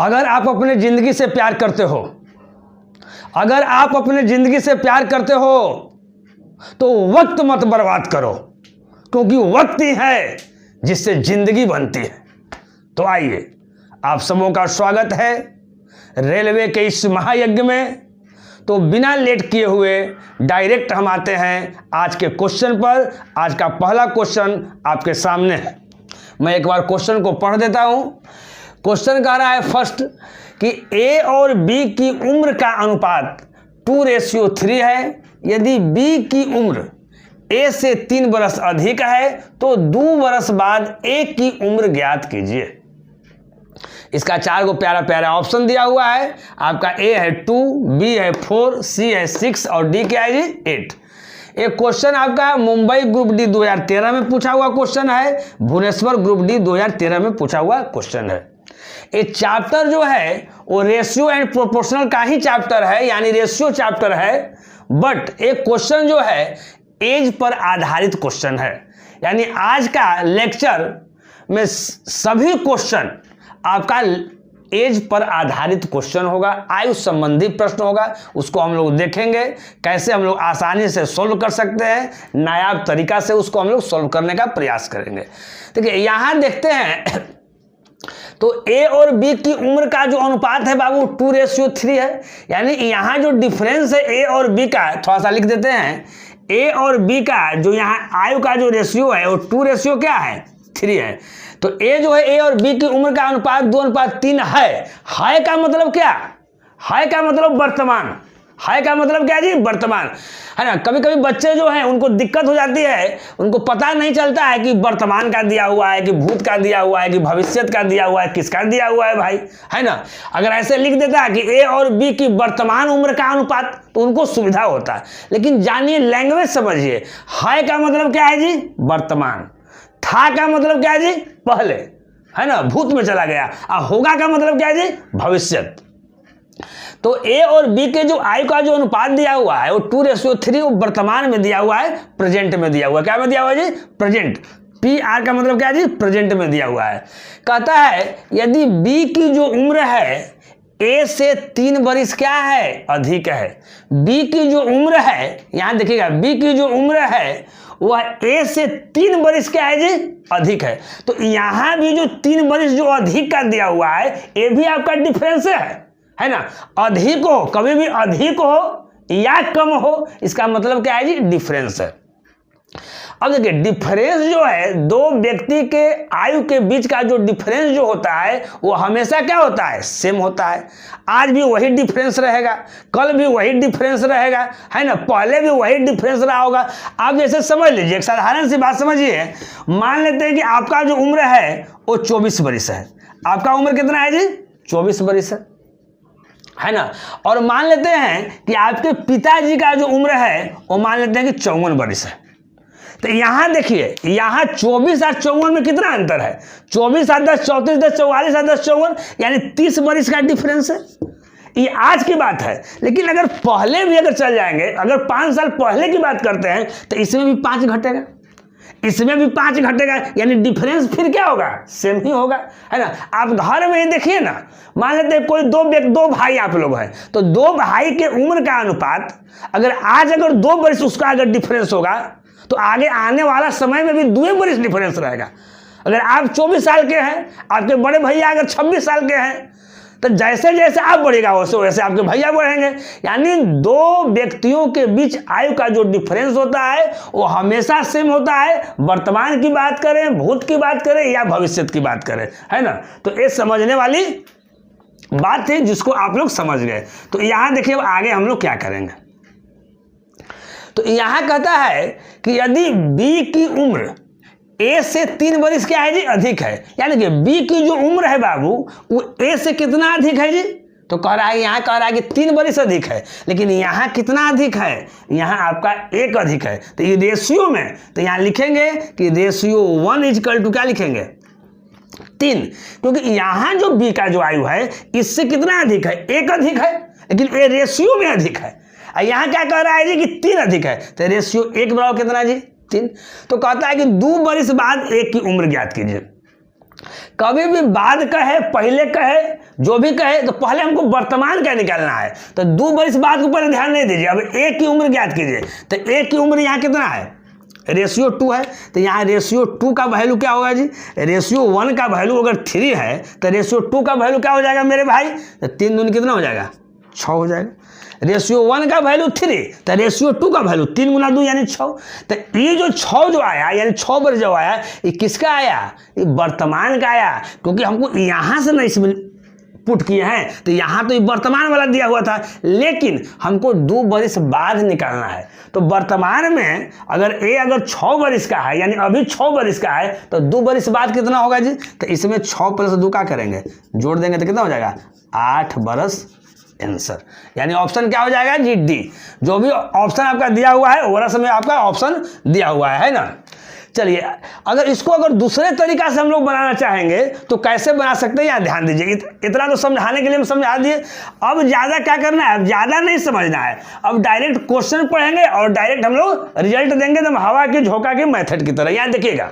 अगर आप अपने जिंदगी से प्यार करते हो, अगर आप अपने जिंदगी से प्यार करते हो तो वक्त मत बर्बाद करो, क्योंकि वक्त ही है जिससे जिंदगी बनती है। तो आइए, आप सबों का स्वागत है रेलवे के इस महायज्ञ में। तो बिना लेट किए हुए डायरेक्ट हम आते हैं आज के क्वेश्चन पर। आज का पहला क्वेश्चन आपके सामने है। मैं एक बार क्वेश्चन को पढ़ देता हूं। क्वेश्चन कह रहा है फर्स्ट कि ए और बी की उम्र का अनुपात 2:3 है। यदि बी की उम्र ए से 3 बरस अधिक है तो 2 बरस बाद ए की उम्र ज्ञात कीजिए। इसका 4 को प्यारा प्यारा ऑप्शन दिया हुआ है। आपका ए है 2, बी है 4, सी है 6 और डी क्या है जी 8। एक क्वेश्चन आपका मुंबई ग्रुप डी 2013 में पूछा हुआ क्वेश्चन है, भुवनेश्वर ग्रुप डी 2013 में पूछा हुआ क्वेश्चन है। ये चैप्टर जो है वो रेशियो एंड प्रोपोर्शनल का ही चैप्टर है, यानी रेशियो चैप्टर है। बट एक क्वेश्चन जो है एज पर आधारित क्वेश्चन है, यानी आज का लेक्चर में सभी क्वेश्चन आपका एज पर आधारित क्वेश्चन होगा, आयु संबंधी प्रश्न होगा। उसको हम लोग देखेंगे कैसे हम लोग आसानी से सोल्व कर सकते हैं, नायाब तरीका से उसको हम लोग सोल्व करने का प्रयास करेंगे। देखिए यहां देखते हैं तो ए और बी की उम्र का जो अनुपात है बाबू 2:3 है, यानी यहां जो डिफरेंस है ए और बी का, थोड़ा सा लिख देते हैं। ए और बी का जो यहाँ आयु का जो रेशियो है वो 2 क्या है 3 है। तो ए जो है ए और बी की उम्र का अनुपात 2:3 है का मतलब क्या है? का मतलब वर्तमान। है का मतलब क्या जी वर्तमान, है ना। कभी कभी बच्चे जो हैं उनको दिक्कत हो जाती है, उनको पता नहीं चलता है कि वर्तमान का दिया हुआ है कि भूत का दिया हुआ है कि भविष्य का दिया हुआ है, किसका दिया हुआ है भाई, है ना। अगर ऐसे लिख देता है कि ए और बी की वर्तमान उम्र का अनुपात तो उनको सुविधा होता है। लेकिन जानिए, लैंग्वेज समझिए। है का मतलब क्या है जी वर्तमान, था का मतलब क्या है जी पहले, है ना, भूत में चला गया। और होगा का मतलब क्या है जी भविष्य। तो ए और बी के जो आयु का जो अनुपात दिया हुआ है वो 2:3 वो वर्तमान में दिया हुआ है, प्रेजेंट में दिया हुआ है। क्या में दिया हुआ है जी प्रेजेंट। पी आर का मतलब क्या है जी प्रेजेंट में दिया हुआ है। कहता है यदि बी की जो उम्र है ए से 3 बरिस क्या है अधिक है। बी की जो उम्र है, यहां देखिएगा, बी की जो उम्र है वह ए से 3 बरिस क्या है जी अधिक है। तो यहां भी जो 3 बरिस जो अधिक का दिया हुआ है ये भी आपका डिफरेंस है ना। अधिक हो, कभी भी अधिक हो या कम हो, इसका मतलब क्या है जी डिफरेंस है। अब देखिए, डिफरेंस जो है दो व्यक्ति के आयु के बीच का जो डिफरेंस जो होता है वो हमेशा क्या होता है सेम होता है। आज भी वही डिफरेंस रहेगा, कल भी वही डिफरेंस रहेगा, है ना, पहले भी वही डिफरेंस रहा होगा। आप जैसे समझ लीजिए, एक साधारण सी बात समझिए। मान लेते हैं कि आपका जो उम्र है वो 24 बरिस है। आपका उम्र कितना है जी 24 बरिस है ना। और मान लेते हैं कि आपके पिताजी का जो उम्र है वो मान लेते हैं कि 54 बरिस है। तो यहां देखिए, यहां 24 और 54 में कितना अंतर है? 24 और 10 34, 10 44 और 10 54, यानी 30 बरिस का डिफरेंस है। ये आज की बात है। लेकिन अगर पहले भी अगर चल जाएंगे, अगर 5 साल पहले की बात करते हैं तो इसमें भी 5 घटेगा, इसमें भी 5 घटेगा, यानी डिफरेंस फिर क्या होगा सेम ही होगा, है ना। आप घर में ही देखिए ना, मान लेते हैं कोई दो भाई आप लोग हैं, तो 2 भाई के उम्र का अनुपात अगर आज अगर 2 बरिस उसका अगर डिफरेंस होगा तो आगे आने वाला समय में भी 2 बरिस डिफरेंस रहेगा। अगर आप 24 साल के हैं, आपके बड़े भैया अगर 26 साल के हैं, तो जैसे जैसे आप बढ़ेगा वैसे वैसे आपके भैया बढ़ेंगे। यानी 2 व्यक्तियों के बीच आयु का जो डिफरेंस होता है वो हमेशा सेम होता है, वर्तमान की बात करें, भूत की बात करें या भविष्य की बात करें, है ना। तो ये समझने वाली बात थी जिसको आप लोग समझ गए। तो यहां देखिए आगे हम लोग क्या करेंगे। तो यहां कहता है कि यदि बी की उम्र ए से 3 बरिस क्या है जी अधिक है, यानी कि बी की जो उम्र है बाबू वो ए से कितना अधिक है जी, तो कह रहा है, यहाँ कह रहा है कि 3 बरिस अधिक है। लेकिन यहाँ कितना अधिक है, यहाँ आपका 1 अधिक है। तो ये रेशियो में, तो यहाँ लिखेंगे कि रेशियो 1 = क्या लिखेंगे 3, क्योंकि यहाँ जो बी का जो आयु है इससे कितना अधिक है 1 अधिक है, लेकिन ये रेशियो में अधिक है। यहाँ क्या कह रहा है जी कि 3 अधिक है, तो रेशियो 1 बराबर कितना जी 3। तो कहता है कि 2 बरिस बाद 1 की उम्र ज्ञात कीजिए। कभी भी बाद कहे पहले कहे जो भी कहे तो पहले हमको वर्तमान का निकालना है। तो 2 बरस बाद के ऊपर ध्यान नहीं दीजिए। अब ए की उम्र ज्ञात कीजिए। तो ए की उम्र यहाँ कितना है, रेशियो 2 है। तो यहाँ रेशियो 2 का वैल्यू क्या होगा जी, रेशियो 1 का वैल्यू अगर 3 है तो रेशियो 2 का वैल्यू क्या हो जाएगा मेरे भाई, तो 3 दूनी कितना हो जाएगा, 6 हो जाएगा। रेशियो 1 का वैल्यू 3 तो रेशियो 2 का वैल्यू 3 गुना 2 यानी 6। तो ये जो 6 जो आया यानी 6 बार जो आया ये किसका आया, ये वर्तमान का आया, क्योंकि हमको यहाँ से नहीं इसमें पुट किए हैं। तो यहाँ तो ये वर्तमान वाला दिया हुआ था, लेकिन हमको 2 बरिस बाद निकालना है। तो वर्तमान में अगर ए अगर 6 बरिस का है यानी अभी 6 बरिस का है तो 2 बरिस बाद कितना होगा जी, तो इसमें 6 + 2 क्या करेंगे, जोड़ देंगे तो कितना हो जाएगा, 8 बरस आंसर। यानी ऑप्शन क्या हो जाएगा जी, डी। जो भी ऑप्शन आपका दिया हुआ है वर्ष में आपका ऑप्शन दिया हुआ है ना। चलिए अगर इसको अगर दूसरे तरीका से हम लोग बनाना चाहेंगे तो कैसे बना सकते हैं, यहाँ ध्यान दीजिए। इतना तो समझाने के लिए हम समझा दिए। अब ज़्यादा क्या करना है, अब ज़्यादा नहीं समझना है। अब डायरेक्ट क्वेश्चन पढ़ेंगे और डायरेक्ट हम लोग रिजल्ट देंगे तो हवा की झोंका की मेथड की तरह। यहाँ देखिएगा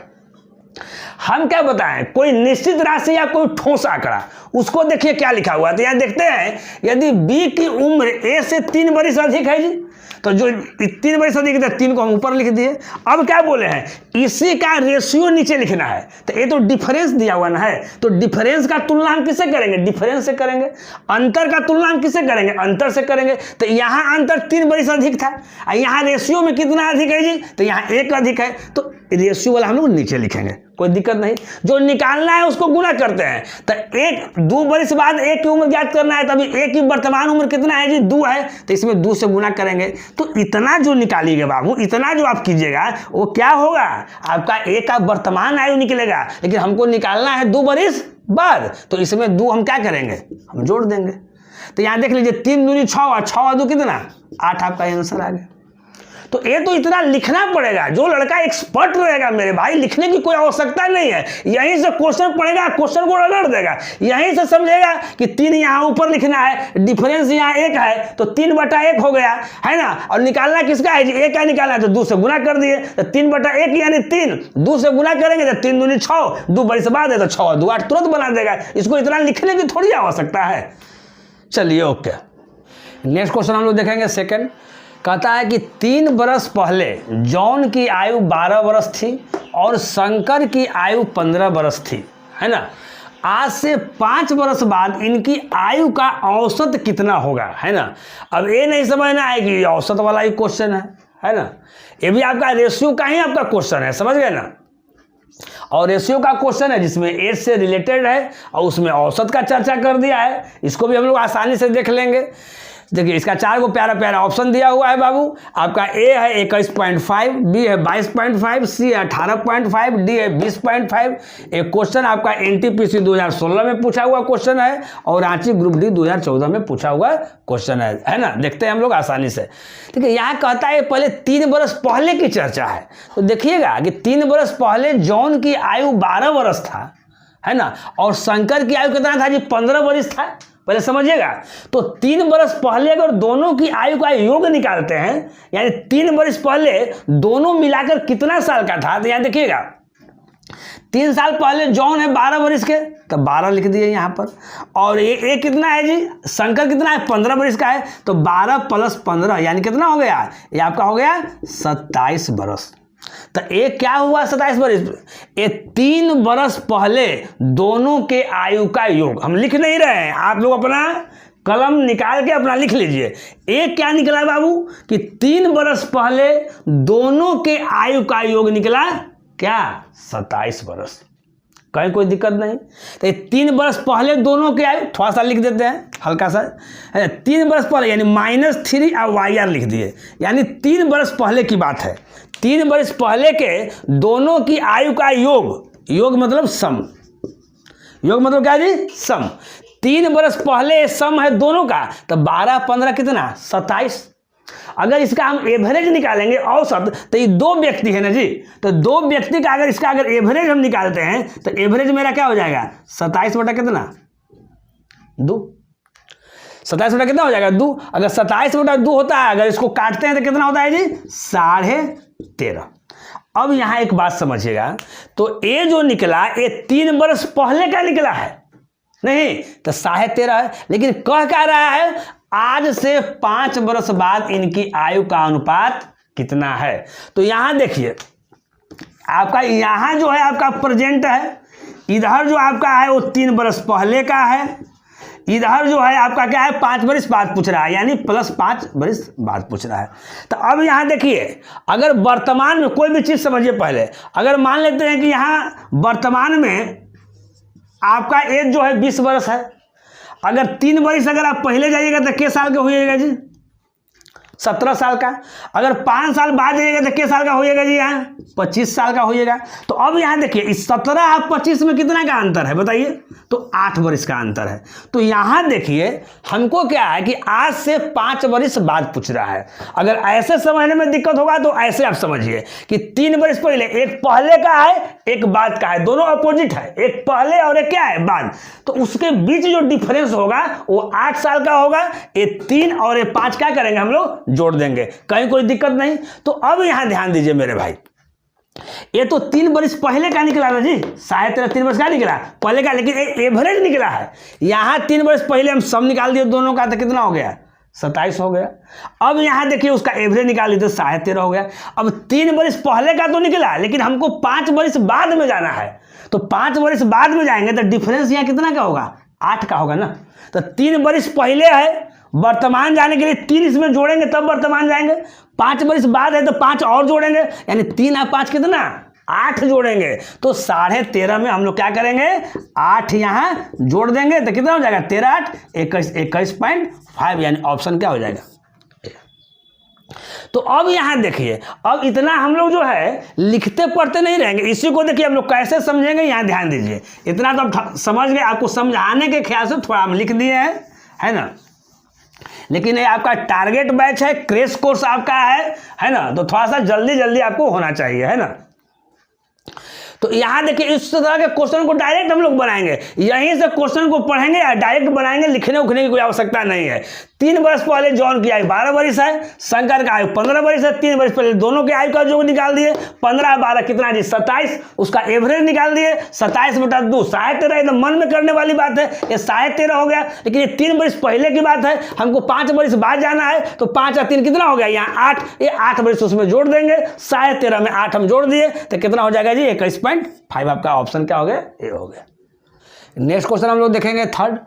हम क्या बताएं, कोई निश्चित राशि या कोई ठोस आंकड़ा, उसको देखिए क्या लिखा हुआ है। तो यहाँ देखते हैं यदि बी की उम्र ए से 3 बरिस अधिक है जी, तो जो 3 बरिस अधिक है 3 को हम ऊपर लिख दिए। अब क्या बोले हैं, इसी का रेशियो नीचे लिखना है। तो ये तो डिफरेंस दिया हुआ ना है, तो डिफरेंस का तुलना हम किससे करेंगे, डिफरेंस से करेंगे। अंतर का तुलना हम किससे करेंगे, अंतर से करेंगे। तो यहाँ अंतर 3 बरिस अधिक था, यहाँ रेशियो में कितना अधिक है जी, तो यहाँ 1 अधिक है। तो रेशियो वाला हम लोग नीचे लिखेंगे, कोई दिक्कत नहीं। जो निकालना है उसको गुना करते हैं। तो 2 बरिस बाद ए की उम्र ज्ञात करना है, तभी ए की वर्तमान उम्र कितना है जी, 2 है। तो इसमें 2 से गुना करेंगे। तो इतना जो निकालिएगा बाबू, इतना जो आप कीजिएगा वो क्या होगा, आपका ए का वर्तमान आयु निकलेगा। लेकिन हमको निकालना है 2 बरिस बाद, तो इसमें 2 हम क्या करेंगे, हम जोड़ देंगे। तो यहाँ देख लीजिए 3 दूनी 6 और 6 और 2 कितना, 8 आपका आंसर आ गया। तो ये तो इतना लिखना पड़ेगा। जो लड़का एक्सपर्ट रहेगा मेरे भाई, लिखने की कोई आवश्यकता नहीं है। यहीं से क्वेश्चन पढ़ेगा, क्वेश्चन को रगड़ देगा, यहीं से समझेगा कि 3 यहाँ ऊपर लिखना है, डिफरेंस यहाँ 1 है तो 3/1 हो गया है ना। और निकालना किसका है जी, ए का निकालना है, तो 2 से गुना कर दिए। तो 3/1 यानी 3, 2 से गुना करेंगे तो 3 दूनी 6, 2 बरिस बाद है तो 6 और 2 8 तुरंत बना देगा। इसको इतना लिखने की थोड़ी आवश्यकता है। चलिए ओके, नेक्स्ट क्वेश्चन हम लोग देखेंगे। सेकंड कहता है कि 3 बरस पहले जॉन की आयु 12 बरस थी और शंकर की आयु 15 बरस थी, है ना। आज से 5 बरस बाद इनकी आयु का औसत कितना होगा, है ना। अब ये नहीं समझना है कि औसत वाला ही क्वेश्चन है ना। ये भी आपका रेशियो का ही आपका क्वेश्चन है, समझ गए ना। और रेशियो का क्वेश्चन है जिसमें एज से रिलेटेड है और उसमें औसत का चर्चा कर दिया है। इसको भी हम लोग आसानी से देख लेंगे। देखिए इसका 4 को प्यारा प्यारा ऑप्शन दिया हुआ है बाबू। आपका ए है 21.5, बी है 22.5, सी है 18.5, डी है 20.5। एक क्वेश्चन आपका एनटीपीसी 2016 में पूछा हुआ क्वेश्चन है और रांची ग्रुप डी 2014 में पूछा हुआ क्वेश्चन है ना। देखते हैं हम लोग आसानी से। ठीक है, यहाँ कहता है पहले 3 बरस पहले की चर्चा है। तो देखिएगा कि 3 बरस पहले जॉन की आयु 12 बरस था, है ना, और शंकर की आयु कितना था जी, 15 बरस था। पहले समझिएगा। तो 3 बरस पहले अगर दोनों की आयु का योग निकालते हैं, यानी 3 बरस पहले दोनों मिलाकर कितना साल का था, तो यहाँ देखिएगा 3 साल पहले जॉन है 12 बरस के, तो 12 लिख दिए यहाँ पर। और ये कितना है जी, शंकर कितना है, 15 बरस का है, तो 12 + 15 यानी कितना हो गया, ये आपका हो गया 27 बरस। तो एक क्या हुआ 27 बरस, ये 3 बरस पहले दोनों के आयु का योग। हम लिख नहीं रहे हैं, आप लोग अपना कलम निकाल के अपना लिख लीजिए। एक क्या निकला बाबू कि 3 बरस पहले दोनों के आयु का योग निकला क्या, 27 बरस। कहीं कोई दिक्कत नहीं। तो 3 बरस पहले दोनों के आयु, थोड़ा सा लिख देते हैं हल्का सा, 3 बरस पहले यानी -3 और YR लिख दिए, यानी 3 बरस पहले की बात है। 3 बरस पहले के दोनों की आयु का योग, योग मतलब सम, योग मतलब क्या जी, सम। 3 बरस पहले सम है दोनों का, तो 12 15 कितना, 27। अगर इसका हम एवरेज निकालेंगे औसत, तो ये 2 व्यक्ति है ना जी, तो 2 व्यक्ति का अगर इसका अगर एवरेज हम निकालते हैं तो एवरेज मेरा क्या हो जाएगा, 27 बटा कितना, 2। 27 बटा कितना हो जाएगा, 2। अगर 27 बटा 2 होता है, अगर इसको काटते हैं तो कितना होता है जी, 13.5। अब यहाँ एक बात समझिएगा, तो ये जो निकला ये 3 वर्ष पहले का निकला है, नहीं तो 13.5 है, लेकिन कह क्या रहा है, आज से 5 वर्ष बाद इनकी आयु का अनुपात कितना है। तो यहां देखिए आपका यहां जो है आपका प्रेजेंट है, इधर जो आपका है वो 3 वर्ष पहले का है, इधर जो है आपका क्या है 5 वर्ष बाद पूछ रहा है, यानी प्लस 5 वर्ष बाद पूछ रहा है। तो अब यहां देखिए, अगर वर्तमान में कोई भी चीज समझिए, पहले अगर मान लेते हैं कि यहां वर्तमान में आपका एज जो है 20 वर्ष है, अगर 3 वर्ष अगर आप पहले जाइएगा तो किस साल के होइएगा जी, 17 साल का। अगर 5 साल बाद जाइएगा तो किस साल का होइएगा जी, यहाँ 25 साल का होइएगा। तो अब यहाँ देखिए इस 17 और 25 में कितना का अंतर है बताइए, तो 8 वर्ष का अंतर है। तो यहाँ देखिए हमको क्या है कि आज से 5 वर्ष बाद पूछ रहा है। अगर ऐसे समझने में दिक्कत होगा तो ऐसे आप समझिए कि 3 वर्ष पहले, एक पहले का है एक बाद का है, दोनों अपोजिट है, एक पहले और एक क्या है बाद, तो उसके बीच जो डिफरेंस होगा वो 8 साल का होगा। ये 3 और ये 5 क्या करेंगे हम लोग जोड़ देंगे, कहीं कोई दिक्कत नहीं। तो अब यहां ध्यान दीजिए मेरे भाई, ये तो 3 वर्ष पहले का निकला ना जी, 3.5 वर्ष का निकला पहले का, लेकिन एवरेज निकला है। यहां 3 वर्ष पहले हम सम निकाल दिए दोनों का, तो कितना हो गया 27 हो गया। अब यहां देखिए उसका एवरेज निकाल ली तो 13.5 हो गया। अब 3 वर्ष पहले का तो निकला, लेकिन हमको 5 वर्ष बाद में जाना है, तो 5 वर्ष बाद में जाएंगे तो डिफरेंस यहां कितना का होगा, 8 का होगा ना। तो 3 वर्ष पहले है, वर्तमान जाने के लिए 3 इसमें जोड़ेंगे तब वर्तमान जाएंगे, 5 वर्ष बाद है तो 5 और जोड़ेंगे, यानी 3 और 5 कितना 8 जोड़ेंगे। तो 13.5 में हम लोग क्या करेंगे, 8 यहां जोड़ देंगे तो कितना हो जाएगा 13 8 21.5, यानी ऑप्शन क्या हो जाएगा। तो अब यहां देखिए, अब इतना हम लोग जो है लिखते पढ़ते नहीं रहेंगे, इसी को देखिए हम लोग कैसे समझेंगे, यहां ध्यान दीजिए। इतना तो आप समझ गए, आपको समझाने के ख्याल से थोड़ा हम लिख दिए हैं, है ना। लेकिन ये आपका टारगेट बैच है, क्रैश कोर्स आपका है ना, तो थोड़ा सा जल्दी जल्दी आपको होना चाहिए, है ना। तो यहां देखिए इस तरह के क्वेश्चन को डायरेक्ट हम लोग बनाएंगे, यहीं से क्वेश्चन को पढ़ेंगे या डायरेक्ट बनाएंगे, लिखने उखने की कोई आवश्यकता नहीं है। 3 वर्ष पहले जॉन की आयु 12 वर्ष है, शंकर का आयु 15 वर्ष है, 3 वर्ष पहले दोनों के आयु का जो निकाल दिए, 15 12 कितना जी 27, उसका एवरेज निकाल दिए 27/2, 13.5 एकदम मन में करने वाली बात है, ये 13.5 हो गया। लेकिन ये 3 वर्ष पहले की बात है, हमको 5 वर्ष बाद जाना है, तो 5 और 3 कितना हो गया, यहाँ 8, ये 8 वर्ष उसमें जोड़ देंगे, 13.5 में 8 हम जोड़ दिए तो कितना हो जाएगा जी 21.5, आपका ऑप्शन क्या हो गया, ए हो गया। नेक्स्ट क्वेश्चन हम लोग देखेंगे थर्ड,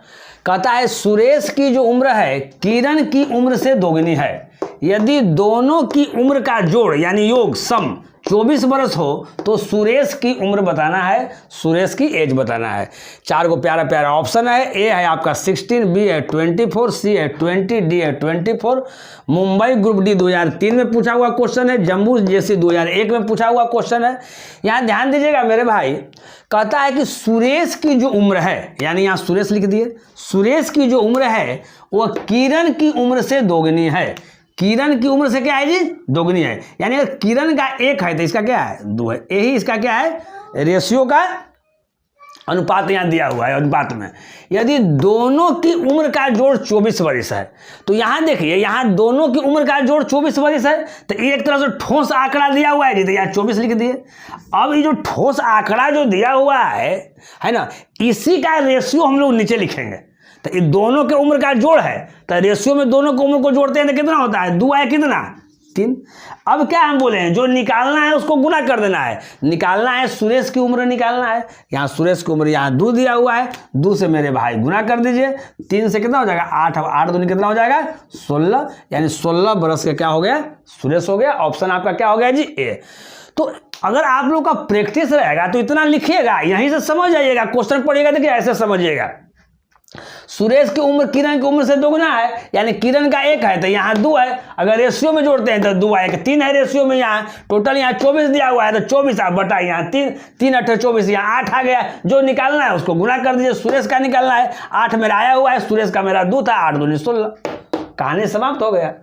कहता है सुरेश की जो उम्र है किरण की उम्र से दोगुनी है, यदि दोनों की उम्र का जोड़ यानी योग सम 24 वर्ष हो तो सुरेश की उम्र बताना है, सुरेश की एज बताना है। 4 को प्यारा प्यारा ऑप्शन है, ए है आपका 16, बी है 24, सी है 20, डी है 24। मुंबई ग्रुप डी 2003 में पूछा हुआ क्वेश्चन है, जम्मू जेसी 2001 में पूछा हुआ क्वेश्चन है। यहाँ ध्यान दीजिएगा मेरे भाई, कहता है कि सुरेश की जो उम्र है, यानी यहाँ सुरेश लिख दिए, सुरेश की जो उम्र है वह किरण की उम्र से दोगुनी है। किरण की उम्र से क्या है जी, दोगुनी है, यानी अगर किरण का 1 है तो इसका क्या है 2 है, यही इसका क्या है रेशियो का अनुपात यहाँ दिया हुआ है। अनुपात में यदि दोनों की उम्र का जोड़ 24 वर्ष है, तो यहाँ देखिए यहाँ दोनों की उम्र का जोड़ 24 वर्ष है, तो एक तरह से ठोस आंकड़ा दिया हुआ है जी, तो यहाँ 24 लिख दिए। अब ये जो ठोस आंकड़ा जो दिया हुआ है ना, इसी का रेशियो हम लोग नीचे लिखेंगे। तो ये दोनों के उम्र का जोड़ है, तो रेशियो में दोनों की उम्र को जोड़ते हैं तो कितना होता है 2 है, कितना 3। अब क्या हम बोले हैं, जो निकालना है उसको गुना कर देना है, निकालना है सुरेश की उम्र निकालना है। यहाँ सुरेश की उम्र यहाँ 2 दिया हुआ है, 2 से मेरे भाई गुना कर दीजिए, 3 से कितना हो जाएगा 8, 8 दूनी कितना हो जाएगा 16, यानी 16 वर्ष का क्या हो गया सुरेश हो गया। ऑप्शन आपका क्या हो गया जी ए। तो अगर आप लोग का प्रैक्टिस रहेगा तो इतना लिखिएगा, यहीं से समझ जाइएगा, क्वेश्चन पढ़िएगा देखिए ऐसे समझिएगा। सुरेश की उम्र किरण की उम्र से दोगुना है, यानी किरण का 1 है तो यहाँ 2 है, अगर रेशियो में जोड़ते हैं तो 2 है, 3 है रेशियो में, यहाँ टोटल यहाँ 24 दिया हुआ है तो 24 बटा यहाँ 3, 3 8 24, यहाँ 8 आ गया। जो निकालना है उसको गुना कर दीजिए, सुरेश का निकालना है, 8 मेरा आया हुआ है, सुरेश का मेरा 2 था, 8 दूनी 16, कहानी समाप्त हो गया।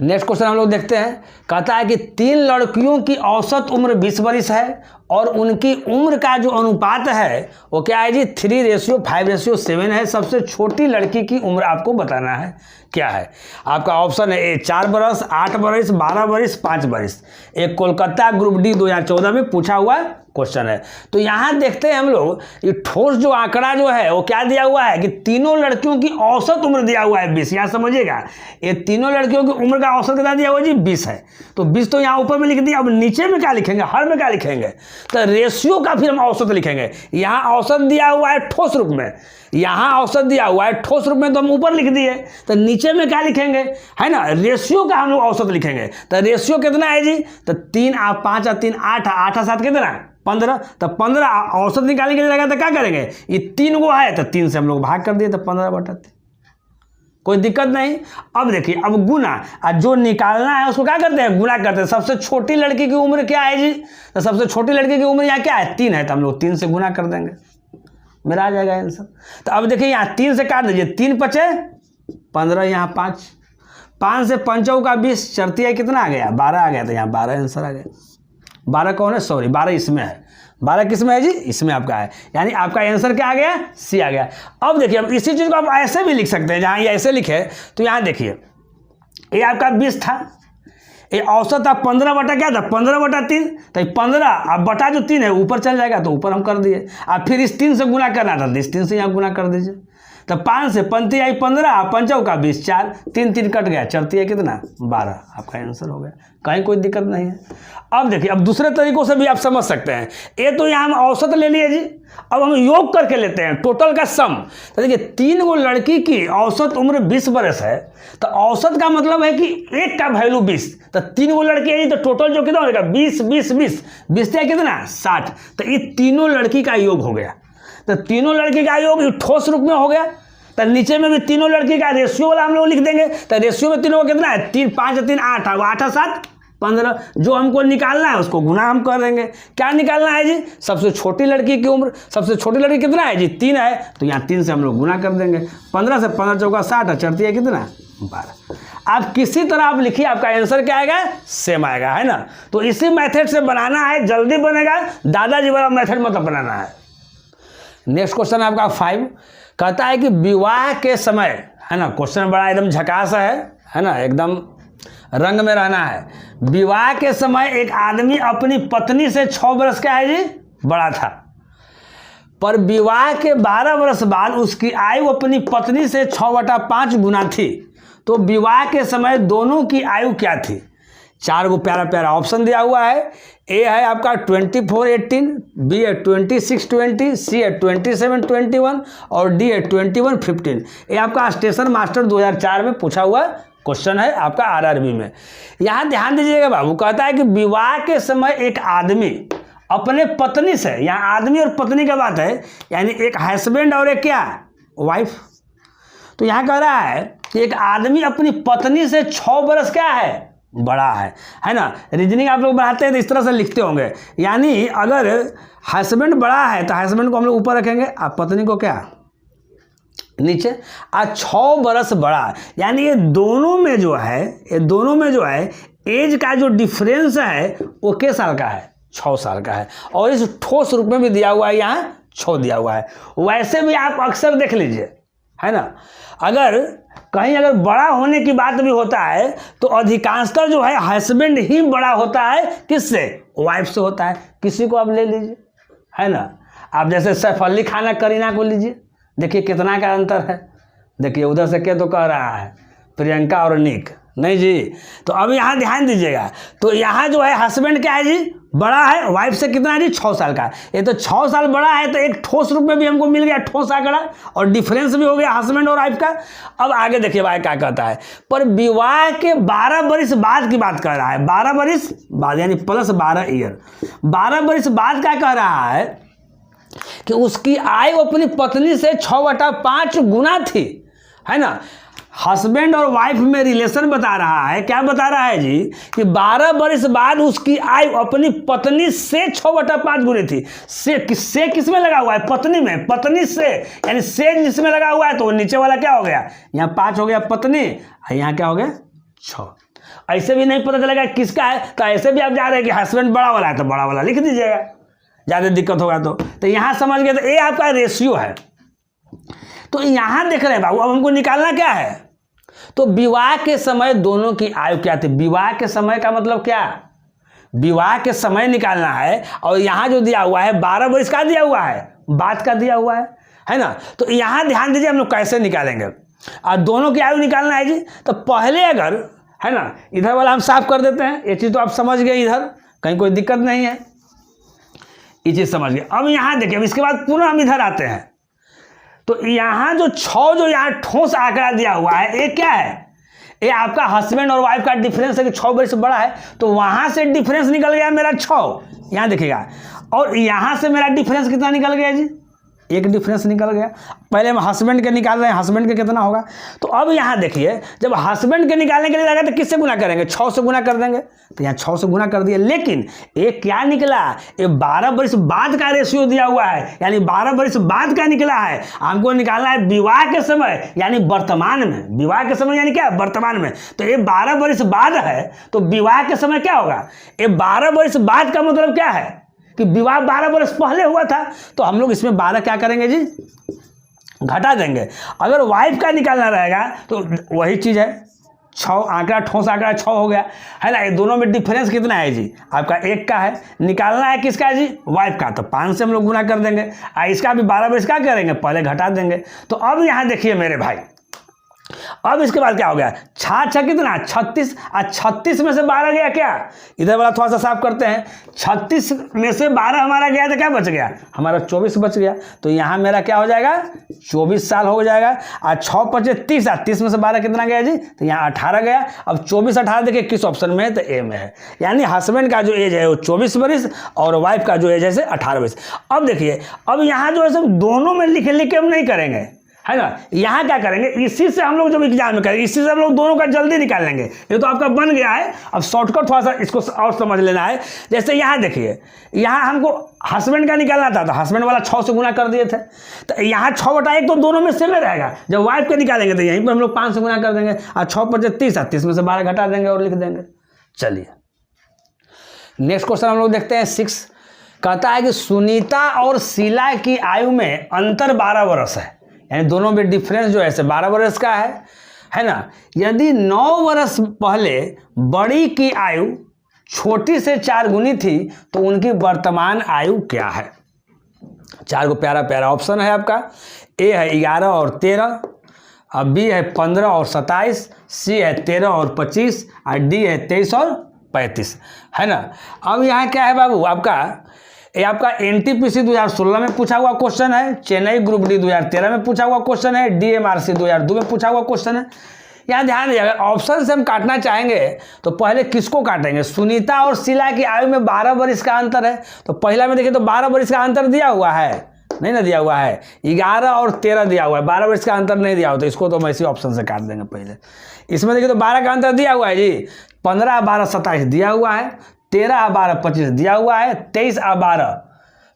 नेक्स्ट क्वेश्चन हम लोग देखते हैं, कहता है कि 3 लड़कियों की औसत उम्र 20 वर्ष है और उनकी उम्र का जो अनुपात है वो क्या है जी 3:5:7 है। सबसे छोटी लड़की की उम्र आपको बताना है क्या है। आपका ऑप्शन है ए 4 बरस, 8 बरस, 12 बरस, 5 बरस। एक कोलकाता ग्रुप डी 2014 में पूछा हुआ क्वेश्चन है। तो यहाँ देखते हैं हम लोग ये ठोस जो आंकड़ा जो है वो क्या दिया हुआ है कि तीनों लड़कियों की औसत उम्र दिया हुआ है 20। यहाँ समझिएगा ये तीनों लड़कियों की उम्र का औसत कितना दिया हुआ जी 20 है। तो 20 तो यहाँ ऊपर में लिख दिया। अब नीचे में क्या लिखेंगे, हर में क्या लिखेंगे, तो रेशियो का फिर हम औसत लिखेंगे। यहाँ औसत दिया हुआ है ठोस रूप में, यहाँ औसत दिया हुआ है ठोस रूप में, तो हम ऊपर लिख दिए। तो नीचे में क्या लिखेंगे, है ना, रेशियो का हम लोग औसत लिखेंगे। तो रेशियो कितना है जी, तो 3 और 5 और 3 8, 8 और 7 कितना 15। तो 15 औसत निकालने के लिए लगा तो क्या करेंगे, ये 3 गो है तो 3 से हम लोग भाग कर दिए तो 15/3। कोई दिक्कत नहीं। अब देखिए, अब गुना, और जो निकालना है उसको क्या करते हैं, गुना करते हैं। सबसे छोटी लड़की की उम्र क्या है जी, तो सबसे छोटी लड़की की उम्र यहाँ क्या है 3 है, तो हम लोग 3 से गुना कर देंगे, मेरा आ जाएगा आंसर। तो अब देखिए यहाँ 3 से काट दीजिए, 3 पचे 15, यहाँ 5, 5 से 5 का 20, चरती कितना आ गया 12 आ गया, तो यहाँ 12 आंसर आ गया। 12 कौन है, सॉरी 12 इसमें है, 12 किस में है जी, इसमें आपका है। यानी आपका आंसर क्या आ गया, सी आ गया। अब देखिए, अब इसी चीज़ को आप ऐसे भी लिख सकते हैं, जहाँ ये ऐसे लिखे तो यहाँ देखिए ये आपका 20 था, ये औसत था 15 बटा क्या था 15/3, तो 15 अब बटा जो 3 है ऊपर चल जाएगा, तो ऊपर हम कर दिए। अब फिर इस 3 से गुना करना था, इस 3 से यहाँ गुना कर दीजिए। तो 5 से 5 आई 15, 5 का 20, 4, 3 3 कट गया, चलती है कितना 12, आपका आंसर हो गया। कहीं कोई दिक्कत नहीं है। अब देखिए, अब दूसरे तरीकों से भी आप समझ सकते हैं। ये तो यहाँ हम औसत ले लिए जी, अब हम योग करके लेते हैं टोटल का सम। तो देखिए 3 गो लड़की की औसत उम्र 20 बरस है, तो औसत का मतलब है कि एक का वैल्यू 20, तो 3 गो लड़की है, तो टोटल जो कितना होगा 20 20 20 20 कितना 60। तो ये तीनों लड़की का योग हो गया। तो तीनों लड़की का योग ठोस रूप में हो गया। तो नीचे में भी तीनों लड़की का रेशियो वाला हम लोग लिख देंगे। तो रेशियो में तीनों का कितना है 3 5 3 8, 8 7 15। जो हमको निकालना है उसको गुना हम कर देंगे। क्या निकालना है जी, सबसे छोटी लड़की की उम्र। सबसे छोटी लड़की कितना है जी 3 है, तो यहाँ 3 से हम लोग गुना कर देंगे। 15 से 15 चौका 60, चढ़ती है कितना 12। आप किसी तरह आप लिखिए, आपका आंसर क्या आएगा, सेम आएगा, है ना। तो इसी मेथड से बनाना है, जल्दी बनेगा। दादाजी वाला मेथड मतलब बनाना है। नेक्स्ट क्वेश्चन आपका 5 कहता है कि विवाह के समय, है ना, क्वेश्चन बड़ा एकदम झकास है ना, एकदम रंग में रहना है। विवाह के समय एक आदमी अपनी पत्नी से 6 बरस का है जी बड़ा था, पर विवाह के 12 वर्ष बाद उसकी आयु अपनी पत्नी से 6/5 गुना थी। तो विवाह के समय दोनों की आयु क्या थी। 4 गो प्यारा प्यारा ऑप्शन दिया हुआ है। ए है आपका 24-18, बी है 26-20, सी है 27-21 और डी है 21-15। ये आपका स्टेशन मास्टर 2004 में पूछा हुआ क्वेश्चन है आपका आरआरबी में। यहाँ ध्यान दीजिएगा बाबू, कहता है कि विवाह के समय एक आदमी अपने पत्नी से, यहाँ आदमी और पत्नी का बात है, यानी एक हस्बैंड और एक क्या वाइफ। तो यहाँ कह रहा है कि एक आदमी अपनी पत्नी से 6 बरस क्या है बड़ा है ना। रीजनिंग आप लोग बढ़ाते हैं तो इस तरह से लिखते होंगे, यानी अगर हस्बैंड बड़ा है तो हस्बैंड को हम लोग ऊपर रखेंगे, आप पत्नी को क्या नीचे। आज 6 बरस बड़ा, यानी ये दोनों में जो है एज का जो डिफरेंस है वो किस साल का है 6 साल का है। और इस ठोस रूप में भी दिया हुआ है, यहाँ 6 दिया हुआ है। वैसे भी आप अक्सर देख लीजिए, है ना, अगर बड़ा होने की बात भी होता है तो अधिकांशतः जो है हस्बैंड ही बड़ा होता है, किससे, वाइफ से होता है। किसी को आप ले लीजिए, है ना, आप जैसे सैफ अली खान करीना को लीजिए, देखिए कितना का अंतर है। देखिए उधर से क्या तो कह रहा है प्रियंका और निक, नहीं जी। तो अब यहाँ ध्यान दीजिएगा, तो यहाँ जो है हस्बैंड क्या है जी बड़ा है, वाइफ से कितना है जी 6 साल का। ये तो 6 साल बड़ा है, तो एक ठोस रूप में भी हमको मिल गया ठोस आंकड़ा, और डिफरेंस भी हो गया हस्बैंड और वाइफ का। अब आगे देखिए भाई क्या कहता है, पर विवाह के 12 बरस बाद की बात कर रहा है। 12 बरस बाद यानी प्लस 12 ईयर। 12 बरस बाद क्या कह रहा है कि उसकी आयु अपनी पत्नी से 6/5 गुना थी, है ना। हस्बैंड और वाइफ में रिलेशन बता रहा है। क्या बता रहा है जी कि 12 बरस बाद उसकी आयु अपनी पत्नी से 6/5 गुनी थी। से किस में लगा हुआ है, पत्नी में, पत्नी से, यानी से जिसमें लगा हुआ है तो नीचे वाला क्या हो गया, यहाँ 5 हो गया पत्नी, यहाँ क्या हो गया 6। ऐसे भी नहीं पता चलेगा किसका है, तो ऐसे भी आप जा रहे हैं कि हस्बैंड बड़ा वाला है तो बड़ा वाला लिख दीजिएगा, ज़्यादा दिक्कत होगा तो यहाँ समझ गए। तो ये आपका रेशियो है। तो यहाँ देख रहे हैं बाबू, अब हमको निकालना क्या है, तो विवाह के समय दोनों की आयु क्या थी। विवाह के समय का मतलब क्या, विवाह के समय निकालना है। और यहाँ जो दिया हुआ है 12 वर्ष का दिया हुआ है, बाद का दिया हुआ है ना। तो यहाँ ध्यान दीजिए हम लोग कैसे निकालेंगे। और दोनों की आयु निकालना है जी। तो पहले अगर है ना, इधर वाला हम साफ कर देते हैं, ये चीज़ तो आप समझ गए, इधर कहीं कोई दिक्कत नहीं है, ये चीज़ समझ गए। अब यहाँ देखिए, अब इसके बाद पुनः हम इधर आते हैं। तो यहाँ जो 6 जो यहाँ ठोस आंकड़ा दिया हुआ है, ये क्या है, ये आपका हस्बैंड और वाइफ का डिफरेंस है कि 6 वर्ष बड़ा है। तो वहाँ से डिफरेंस निकल गया मेरा 6, यहाँ देखिएगा। और यहाँ से मेरा डिफरेंस कितना निकल गया जी, एक डिफरेंस निकल गया। पहले हम हस्बैंड के निकाल रहे हैं, हस्बैंड के कितना होगा। तो अब यहाँ देखिए, जब हस्बैंड के निकालने के लिए लगा तो किससे गुना करेंगे, 6 से गुना कर देंगे। तो यहाँ 6 से गुना कर दिया। लेकिन ये क्या निकला, ये 12 वर्ष बाद का रेशियो दिया हुआ है, यानी 12 वर्ष बाद का निकला है। हमको निकालना है विवाह के समय, यानी वर्तमान में। विवाह के समय यानी क्या, वर्तमान में। तो ये 12 वर्ष बाद है, तो विवाह के समय क्या होगा, ये 12 वर्ष बाद का मतलब क्या है कि विवाह 12 वर्ष पहले हुआ था। तो हम लोग इसमें 12 क्या करेंगे जी, घटा देंगे। अगर वाइफ का निकालना रहेगा तो वही चीज़ है, 6 आंकड़ा, ठोस आंकड़ा 6 हो गया है ना। ये दोनों में डिफरेंस कितना है जी, आपका 1 का है। निकालना है किसका जी, वाइफ का। तो 5 से हम लोग गुना कर देंगे। इसका भी 12 वर्ष का करेंगे, पहले घटा देंगे। तो अब यहाँ देखिए मेरे भाई, अब इसके बाद क्या हो गया, 6 कितना, 36। 36 में से 12 गया क्या, इधर वाला थोड़ा सा साफ करते हैं। 36 में से 12 हमारा गया तो क्या बच गया, हमारा 24 बच गया। तो यहाँ मेरा क्या हो जाएगा, 24 साल हो जाएगा। और 6 × 5 = 30, 30 में से 12 कितना गया जी, तो यहाँ 18 गया। अब 24 18 देखिए किस ऑप्शन में है, तो ए में है। यानी हस्बैंड का जो एज है वो 24 वर्ष और वाइफ का जो एज है 18 वर्ष। अब देखिए, अब यहाँ जो है सब दोनों में लिख के हम नहीं करेंगे, है ना। यहाँ क्या करेंगे, इसी से हम लोग जब एग्जाम में करेंगे, इसी से हम लोग दोनों का जल्दी निकाल लेंगे। ये तो आपका बन गया है। अब शॉर्टकट थोड़ा सा इसको और समझ लेना है। जैसे यहाँ देखिए, यहाँ हमको हस्बैंड का निकालना था, तो हस्बैंड वाला 6 से गुना कर दिए थे। तो यहाँ 6/1 तो दोनों में सेम रहेगा। जब वाइफ का निकालेंगे तो यहीं पर हम लोग 5 से गुना कर देंगे। और 6 × 5 = 30, 30 में से 12 घटा देंगे और लिख देंगे। चलिए नेक्स्ट क्वेश्चन हम लोग देखते हैं। 6 कहता है कि सुनीता और शीला की आयु में अंतर 12 वर्ष है, यानी दोनों में डिफरेंस जो है 12 वर्ष का है ना। यदि 9 वर्ष पहले बड़ी की आयु छोटी से 4 गुनी थी, तो उनकी वर्तमान आयु क्या है। 4 को प्यारा प्यारा ऑप्शन है आपका। ए है 11 और 13, अब बी है 15 और 27, सी है 13 और 25, और डी है 23 और 35, है ना। अब यहाँ क्या है बाबू, आपका ये आपका एनटीपीसी 2016 में पूछा हुआ क्वेश्चन है, चेन्नई ग्रुप डी 2013 में पूछा हुआ क्वेश्चन है, डीएमआरसी 2002 में पूछा हुआ क्वेश्चन है। यहाँ ध्यान दीजिए, अगर ऑप्शन से हम काटना चाहेंगे तो पहले किसको काटेंगे, सुनीता और शीला की आयु में 12 वर्ष का अंतर है। तो पहला में देखिए तो 12 वर्ष का अंतर दिया हुआ है, नहीं ना दिया हुआ है। 11 और 13 दिया हुआ है, 12 वर्ष का अंतर नहीं दिया हुआ, तो इसको तो हम इसी ऑप्शन से काट देंगे पहले। इसमें देखिए तो 12 का अंतर दिया हुआ है जी, 15 12 27 दिया हुआ है, 13 12 25 दिया हुआ है, 23 12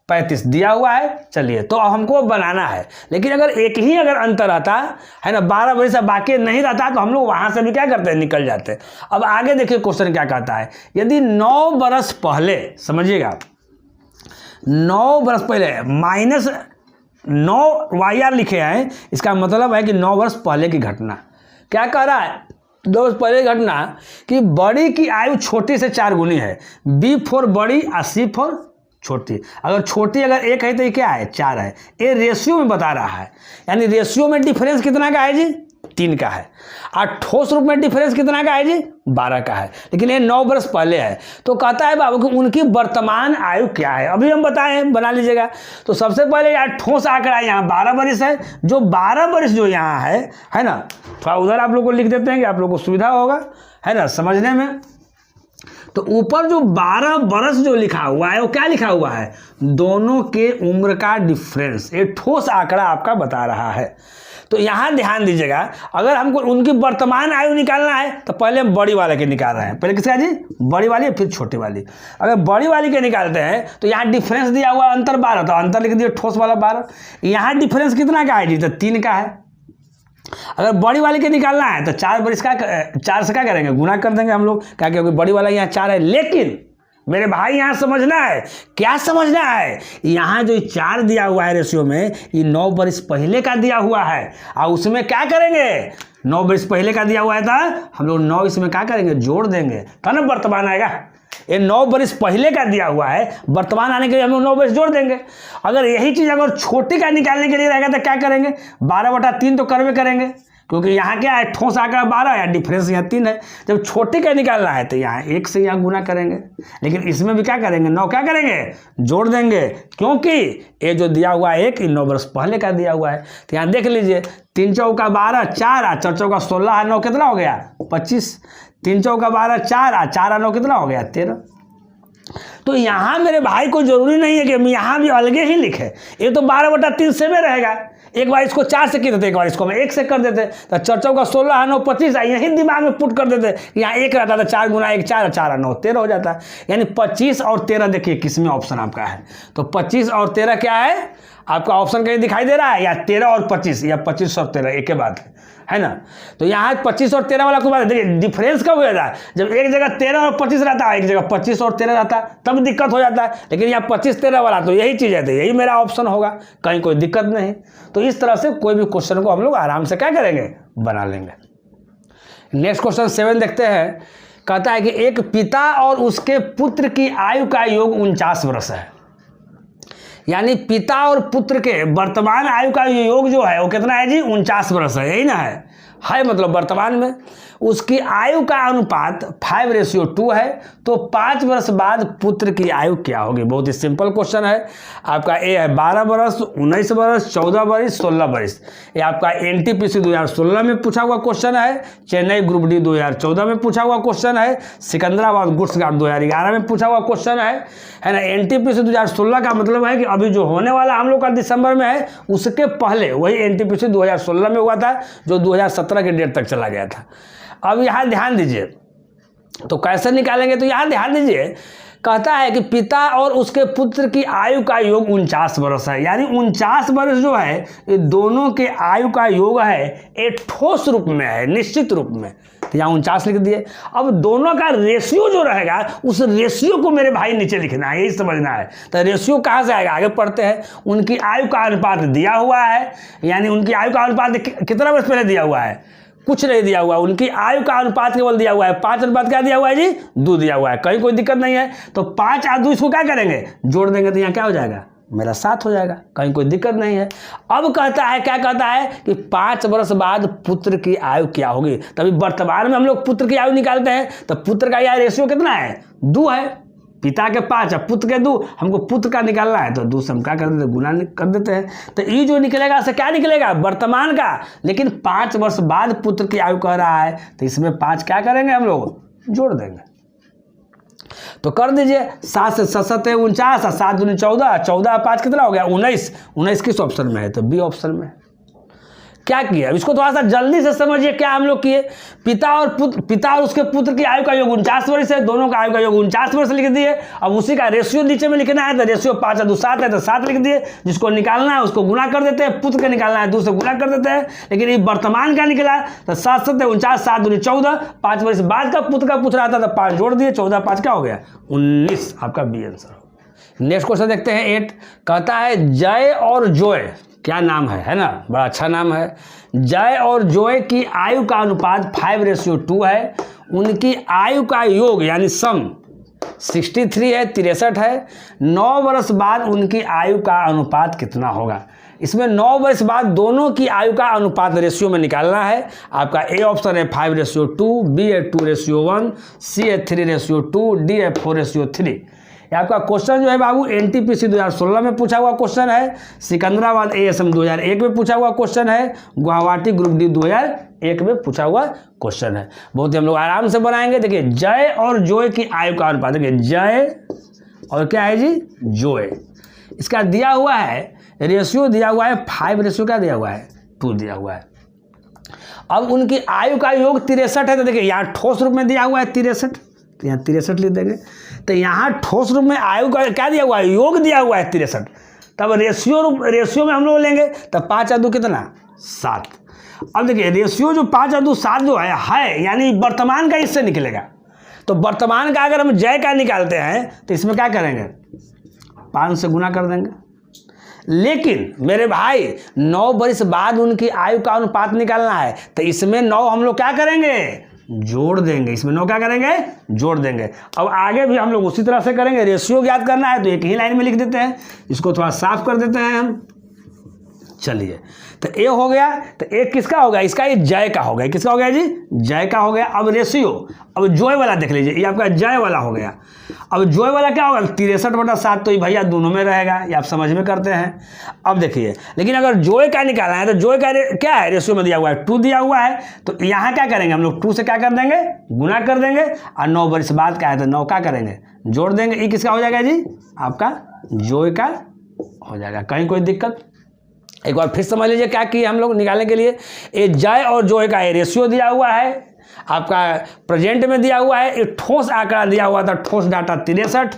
35 दिया हुआ है। चलिए तो अब हमको बनाना है। लेकिन अगर एक ही अगर अंतर आता है ना, 12 वर्ष से बाकी नहीं रहता, तो हम लोग वहां से भी क्या करते हैं, निकल जाते हैं। अब आगे देखिए क्वेश्चन क्या कहता है, यदि 9 वर्ष पहले, समझिएगा 9 वर्ष पहले -9 YR लिखे हैं, इसका मतलब है कि 9 वर्ष पहले की घटना। क्या कह रहा है, 2 वर्ष पहले की घटना कि बड़ी की आयु छोटी से 4 गुनी है। B फॉर बड़ी और C फॉर छोटी। अगर छोटी अगर 1 है तो ये क्या है, 4 है। ये रेशियो में बता रहा है, यानी रेशियो में डिफरेंस कितना का है जी, 3 का है। और ठोस रूप में डिफरेंस कितना का है जी, 12 का है। लेकिन ये 9 वर्ष पहले है। तो कहता है बाबू कि उनकी वर्तमान आयु क्या है। अभी हम बताए, बना लीजिएगा। तो सबसे पहले यार ठोस आंकड़ा यहाँ 12 वर्ष है। जो 12 वर्ष जो यहाँ है ना, थोड़ा उधर आप लोग को लिख देते हैं कि आप लोग को सुविधा होगा, है ना, समझने में। तो ऊपर जो 12 वर्ष जो लिखा हुआ है वो क्या लिखा हुआ है, दोनों के उम्र का डिफरेंस। ये ठोस आंकड़ा आपका बता रहा है। तो यहाँ ध्यान दीजिएगा, अगर हमको उनकी वर्तमान आयु निकालना है तो पहले हम बड़ी वाले के निकाल रहे हैं। पहले किसका जी, बड़ी वाली, फिर छोटी वाली। अगर बड़ी वाली के निकालते हैं तो यहाँ डिफरेंस दिया हुआ अंतर 12, तो अंतर लिख दिया ठोस वाला 12। यहाँ डिफरेंस कितना का है जी, तो 3 का है। अगर बड़ी वाली के निकालना है तो 4 वर्ष का 4 से क्या करेंगे, गुना कर देंगे हम लोग, क्या क्योंकि बड़ी वाला यहाँ 4 है। लेकिन मेरे भाई यहाँ समझना है, क्या समझना है, यहाँ जो 4 दिया हुआ है रेशियो में, ये 9 बरस पहले का दिया हुआ है। और उसमें क्या करेंगे, 9 बरस पहले का दिया हुआ है था, हम लोग 9 इसमें क्या करेंगे, जोड़ देंगे, तब ना वर्तमान आएगा। ये 9 बरस पहले का दिया हुआ है, वर्तमान आने के लिए हम लोग 9 बरस जोड़ देंगे। अगर यही चीज़ अगर छोटी का निकालने के लिए रहेगा तो क्या करेंगे, 12/3 तो करवे करेंगे, क्योंकि यहाँ क्या है, ठोस आंकड़ा 12 है, डिफरेंस यहाँ 3 है। जब छोटे का निकालना है तो यहाँ 1 से यहाँ गुना करेंगे, लेकिन इसमें भी क्या करेंगे, 9 क्या करेंगे, जोड़ देंगे, क्योंकि ये जो दिया हुआ है 1 9 बरस पहले का दिया हुआ है। तो यहाँ देख लीजिए, 3 चौका 12, 4 4 चौका 16, 9 कितना हो गया, 25, 3 चौका 12, 4 4 9 कितना हो गया, 13। तो यहाँ मेरे भाई को जरूरी नहीं है कि हम यहाँ भी अलगे ही लिखे, ये तो 12/3 से में रहेगा। एक बार इसको 4 से कर देते, एक बार इसको हम 1 से कर देते, तो 4 चौका 16 9 25, यही दिमाग में पुट कर देते, यहाँ 1 रहता था, 4 गुना 1 4, 4 9 13 हो जाता है। यानी 25 और 13 देखिए किसमें ऑप्शन आपका है, तो 25 और 13 क्या है आपका ऑप्शन, कहीं दिखाई दे रहा है, या 13 और 25 या 25 और 13 एक के बात है ना। तो यहाँ 25 और 13 वाला को बात देखिए, डिफरेंस कब हो जाता है, जब एक जगह 13 और 25 रहता है, एक जगह 25 और 13 रहता है, तब दिक्कत हो जाता है। लेकिन यहाँ 25-13 वाला तो यही चीज़ है, तो यही मेरा ऑप्शन होगा, कहीं कोई दिक्कत नहीं। तो इस तरह से कोई भी क्वेश्चन को हम लोग आराम से क्या करेंगे, बना लेंगे। नेक्स्ट क्वेश्चन 7 देखते हैं। कहता है कि एक पिता और उसके पुत्र की आयु का योग 49 वर्ष है। यानी पिता और पुत्र के वर्तमान आयु का योग जो है वो कितना है जी, 49 वर्ष है, यही ना है मतलब वर्तमान में उसकी आयु का अनुपात 5:2 है। तो 5 वर्ष बाद पुत्र की आयु क्या होगी। बहुत ही सिंपल क्वेश्चन है आपका। ए है 12 वर्ष, 19 वर्ष, 14 वर्ष, 16 वर्ष। ये आपका एनटीपीसी 2016 में पूछा हुआ क्वेश्चन है, चेन्नई ग्रुप डी 2014 में पूछा हुआ क्वेश्चन है, सिकंदराबाद गुड्स गार्ड 2011 में पूछा हुआ क्वेश्चन है ना। एनटीपीसी 2016 का मतलब है कि अभी जो होने वाला हम लोग का दिसंबर में है, उसके पहले वही एनटीपीसी 2016 में हुआ था, जो 2017 के डेट तक चला गया था। अब यहाँ ध्यान दीजिए, तो कैसे निकालेंगे, तो यहाँ ध्यान दीजिए, कहता है कि पिता और उसके पुत्र की आयु का योग 49 वर्ष है। यानी 49 वर्ष जो है ये दोनों के आयु का योग है, एक ठोस रूप में है, निश्चित रूप में। तो यहाँ 49 लिख दिए। अब दोनों का रेशियो जो रहेगा, उस रेशियो को मेरे भाई नीचे लिखना है, यही समझना है। तो रेशियो कहाँ से आएगा, आगे पढ़ते हैं। उनकी आयु का अनुपात दिया हुआ है, यानी उनकी आयु का अनुपात कितना वर्ष पहले दिया हुआ है, कुछ नहीं दिया हुआ। उनकी आयु का अनुपात केवल दिया हुआ है 5 अनुपात क्या दिया हुआ है जी, 2 दिया हुआ है। कहीं कोई दिक्कत नहीं है। तो 5 और 2 इसको क्या करेंगे, जोड़ देंगे, तो यहाँ क्या हो जाएगा, मेरा 7 हो जाएगा, कहीं कोई दिक्कत नहीं है। अब कहता है, क्या कहता है कि 5 वर्ष बाद पुत्र की आयु क्या होगी। तभी वर्तमान में हम लोग पुत्र की आयु निकालते हैं, तो पुत्र का यह रेशियो कितना है, 2 है। पिता के 5 और पुत्र के 2, हमको पुत्र का निकालना है, तो 2 से हम क्या कर देते हैं, गुना कर देते हैं। तो ये जो निकलेगा से क्या निकलेगा, वर्तमान का। लेकिन 5 वर्ष बाद पुत्र की आयु कह रहा है, तो इसमें 5 क्या करेंगे, हम लोग जोड़ देंगे। तो कर दीजिए, 7 से 7 है 49, 7 दूनी 14, 14 और 5 कितना हो गया, 19। 19 किस ऑप्शन में है, तो बी ऑप्शन में। क्या किया, इसको थोड़ा सा जल्दी से समझिए। क्या हम लोग किए, पिता और उसके पुत्र की आयु का योग 49 वर्ष है, दोनों का आयु का योग 49 वर्ष लिख दिए। अब उसी का रेशियो नीचे में लिखना है, तो रेशियो 5 और 2 7 है, तो 7 लिख दिए। जिसको निकालना है उसको गुना कर देते हैं, पुत्र का निकालना है 2 से गुना कर देते हैं। लेकिन ये वर्तमान का निकला, तो 7 7 49, 7 दूनी 14, 5 वर्ष बाद का पुत्र का पूछ रहा था, तो 5 जोड़ दिए, 14 5 क्या हो गया, 19। आपका बी आंसर। नेक्स्ट क्वेश्चन देखते हैं 8। कहता है जय और जोय, क्या नाम है ना, बड़ा अच्छा नाम है। जय और जोय की आयु का अनुपात 5:2 है। उनकी आयु का योग यानी सम 63 है, 63 है। 9 वर्ष बाद उनकी आयु का अनुपात कितना होगा। इसमें 9 वर्ष बाद दोनों की आयु का अनुपात रेशियो में निकालना है। आपका ए ऑप्शन है 5:2, बी है 2:1, सी है 3:2, डी है 4:3। आपका क्वेश्चन जो है बाबू एनटीपीसी 2016 में पूछा हुआ क्वेश्चन है, सिकंदराबाद एएसएम 2001 में पूछा हुआ क्वेश्चन है, गुवाहाटी ग्रुप डी 2001 में पूछा हुआ क्वेश्चन है। बहुत ही हम लोग आराम से बनाएंगे। देखिए जय और जोय की आयु का अनुपात, देखिए जय और क्या है जी, जोय। इसका दिया हुआ है रेशियो, दिया हुआ है 5 रेशियो क्या दिया हुआ है, 2 दिया हुआ है। अब उनकी आयु का योग 63 है, तो देखिए यहाँ ठोस रूप में दिया हुआ है 63, तो यहाँ 63 लिख देंगे। तो यहाँ ठोस रूप में आयु का क्या दिया हुआ है, योग दिया हुआ है 63। तब रेशियो में हम लोग लेंगे, तब 5 और 2 कितना, 7। अब देखिए रेशियो जो 5 और 2 7 जो है यानी वर्तमान का इससे निकलेगा। तो वर्तमान का अगर हम जय का निकालते हैं तो इसमें क्या करेंगे, 5 से गुना कर देंगे। लेकिन मेरे भाई 9 वर्ष बाद उनकी आयु का अनुपात निकालना है, तो इसमें 9 हम लोग क्या करेंगे, जोड़ देंगे। इसमें 9 क्या करेंगे, जोड़ देंगे। अब आगे भी हम लोग उसी तरह से करेंगे। रेशियो याद करना है तो एक ही लाइन में लिख देते हैं, इसको थोड़ा साफ कर देते हैं हम। चलिए, तो ए हो गया, तो ए किसका हो गया, इसका ये जय का हो गया। किसका हो गया जी, जय का हो गया। अब रेशियो, अब जोय वाला देख लीजिए, ये आपका जय वाला हो गया। अब जोय वाला क्या होगा, 63/7, तो ये भैया दोनों में रहेगा, ये आप समझ में करते हैं। अब देखिए, लेकिन अगर जोय का निकालना है तो जोय का क्या है, रेशियो में दिया हुआ है 2 दिया हुआ है, तो यहाँ क्या करेंगे हम लोग, 2 से क्या कर देंगे, गुना कर देंगे। और 9 वर्ष बाद क्या है तो 9 क्या करेंगे, जोड़ देंगे। ये किसका हो जाएगा जी, आपका जोय का हो जाएगा। कहीं कोई दिक्कत, एक बार फिर समझ लीजिए क्या किए हम लोग निकालने के लिए। ये जय और जोय का रेशियो दिया हुआ है, आपका प्रेजेंट में दिया हुआ है। एक ठोस आंकड़ा दिया हुआ था, ठोस डाटा 63,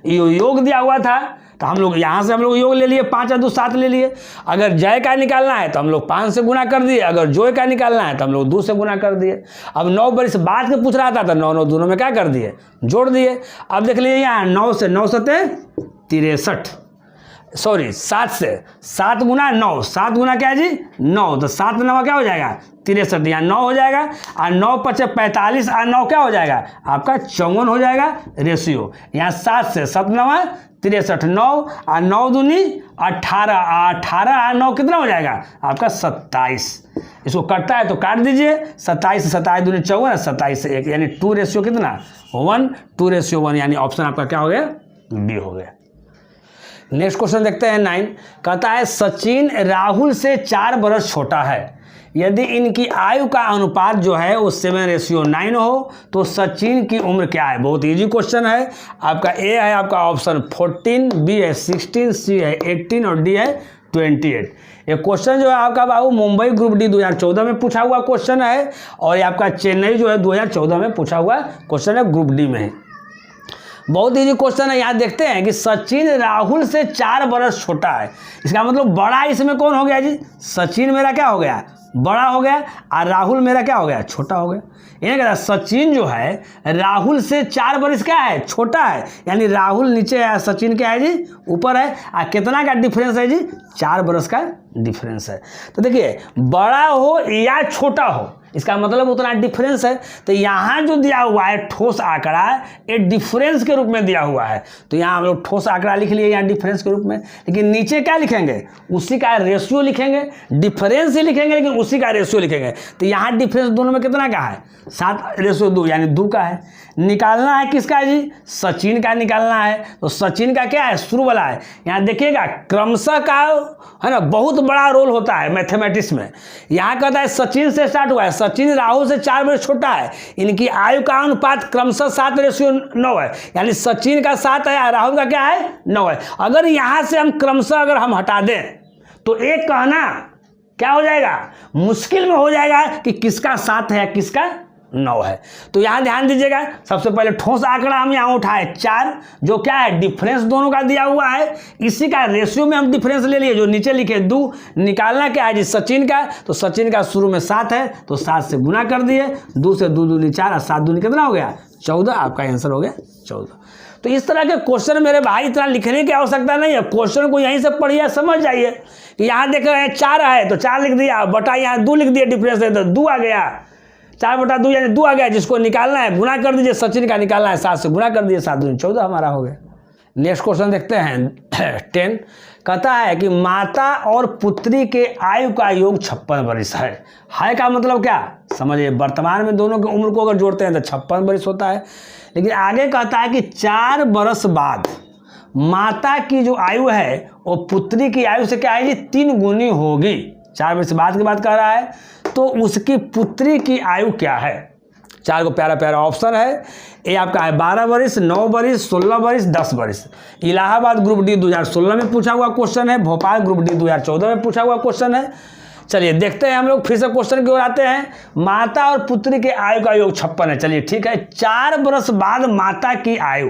योग दिया हुआ था, तो हम लोग यहाँ से हम लोग योग ले लिए, 5 और 2 7 ले लिए। अगर जय का निकालना है तो हम लोग 5 से गुना कर दिए, अगर जोय का निकालना है तो हम लोग 2 से गुना कर दिए। अब 9 वर्ष बाद के पूछ रहा था तो 9 दोनों में क्या कर दिए, जोड़ दिए। अब देख लीजिए यहाँ 9 से 9 सते 63, सॉरी 7 से 7 गुना 9, 7 गुना क्या है जी 9, तो 7 9 क्या हो जाएगा 63, यहाँ 9 हो जाएगा। और 9 5 45 और 9 क्या हो जाएगा आपका 54 हो जाएगा रेशियो। यहाँ 7 से 7 9 63, 9 और 9 दूनी 18, 18 और 9 कितना हो जाएगा आपका 27। इसको कटता है तो काट दीजिए, 27 से 27 दूनी 54, 27 से 1, यानी 2 रेशियो कितना 1, 2 रेशियो 1, यानी ऑप्शन आपका क्या हो गया, बी हो गया। नेक्स्ट क्वेश्चन देखते हैं 9, कहता है सचिन राहुल से 4 बरस छोटा है, यदि इनकी आयु का अनुपात जो है वो 7:9 हो तो सचिन की उम्र क्या है। बहुत इजी क्वेश्चन है। आपका ए है आपका ऑप्शन 14, बी है 16, सी है 18 और डी है 28। ये क्वेश्चन जो है आपका बाबू मुंबई ग्रुप डी 2014 में पूछा हुआ क्वेश्चन है, और ये आपका चेन्नई जो है 2014 में पूछा हुआ क्वेश्चन है, ग्रुप डी में है। बहुत इजी क्वेश्चन है। यहाँ देखते हैं कि सचिन राहुल से 4 बरस छोटा है, इसका मतलब बड़ा इसमें कौन हो गया जी, सचिन मेरा क्या हो गया, बड़ा हो गया, और राहुल मेरा क्या हो गया, छोटा हो गया। यानी कहता सचिन जो है राहुल से 4 बरस क्या है, छोटा है, यानी राहुल नीचे है, सचिन क्या है जी ऊपर है। और कितना का डिफरेंस है जी, 4 बरस का डिफरेंस है। तो देखिए बड़ा हो या छोटा हो, इसका मतलब उतना डिफरेंस है। तो यहाँ जो दिया हुआ है ठोस आंकड़ा, ये डिफरेंस के रूप में दिया हुआ है, तो यहाँ हम लोग ठोस आंकड़ा लिख लिए यहाँ डिफरेंस के रूप में। लेकिन नीचे क्या लिखेंगे, उसी का रेशियो लिखेंगे, डिफरेंस ही लिखेंगे लेकिन उसी का रेशियो लिखेंगे। तो यहाँ डिफरेंस दोनों में कितना का है, 7:2, यानी 2 का है। निकालना है किसका जी, सचिन का निकालना है। तो सचिन का क्या है, शुरू वाला है। यहाँ देखिएगा क्रमशः का है ना बहुत बड़ा रोल होता है मैथमेटिक्स में। यहाँ कहता है सचिन से स्टार्ट हुआ है, सचिन राहुल से 4 बरस छोटा है, इनकी आयु का अनुपात क्रमशः 7:9 है, यानी सचिन का 7 है, राहुल का क्या है 9 है। अगर यहाँ से हम क्रमशः अगर हम हटा दें तो एक कहना क्या हो जाएगा, मुश्किल में हो जाएगा कि किसका 7 है किसका 9 है। तो यहाँ ध्यान दीजिएगा, सबसे पहले ठोस आंकड़ा हम यहाँ उठाए 4, जो क्या है डिफरेंस दोनों का दिया हुआ है, इसी का रेशियो में हम डिफरेंस ले लिए, जो नीचे लिखे 2। निकालना क्या है जी सचिन का, तो सचिन का शुरू में 7 है, तो 7 से गुना कर दिए, 2 से 2 दूनी 4 और 7 दूनी कितना हो गया 14, आपका आंसर हो गया 14। तो इस तरह के क्वेश्चन मेरे भाई इतना लिखने की आवश्यकता नहीं है, क्वेश्चन को यहीं से पढ़िए समझ जाइए कि यहाँ देख रहे हैं 4 है तो 4 लिख दिया, बटा यहाँ 2 लिख दिया, डिफरेंस है तो 2 आ गया, 4/2 यानी 2 आ गया, जिसको निकालना है गुना कर दीजिए, सचिन का निकालना है 7 से गुना कर दीजिए, 7 दूनी 14 हमारा हो गया। नेक्स्ट क्वेश्चन देखते हैं 10, कहता है कि माता और पुत्री के आयु का योग 56 वर्ष है का मतलब क्या समझिए, वर्तमान में दोनों की उम्र को अगर जोड़ते हैं तो 56 वर्ष होता है। लेकिन आगे कहता है कि 4 बरस बाद माता की जो आयु है वो पुत्री की आयु से क्या है जी 3 गुनी होगी। 4 बरस बाद की बात कह रहा है, तो उसकी पुत्री की आयु क्या है। 4 को प्यारा प्यारा ऑप्शन है, ये आपका है 12 वर्ष, 9 वर्ष, 16 वर्ष, 10 वर्ष। इलाहाबाद ग्रुप डी 2016 में पूछा हुआ क्वेश्चन है, भोपाल ग्रुप डी 2014 में पूछा हुआ क्वेश्चन है। चलिए देखते हैं हम लोग फिर से क्वेश्चन की ओर आते हैं। माता और पुत्री के आयु का योग 56 है। चलिए ठीक है, 4 बरस बाद माता की आयु,